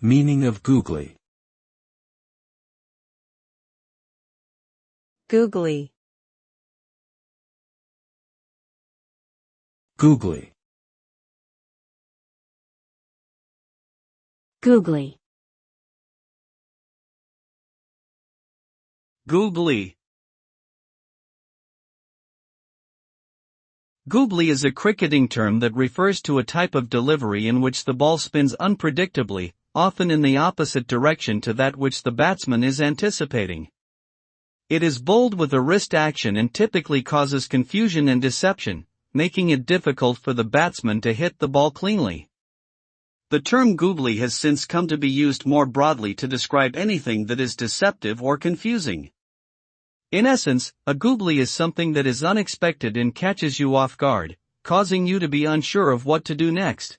Meaning of googly. Googly. Googly. Googly. Googly. Googly is a cricketing term that refers to a type of delivery in which the ball spins unpredictably, often in the opposite direction to that which the batsman is anticipating. It is bowled with a wrist action and typically causes confusion and deception, making it difficult for the batsman to hit the ball cleanly. The term googly has since come to be used more broadly to describe anything that is deceptive or confusing. In essence, a googly is something that is unexpected and catches you off guard, causing you to be unsure of what to do next.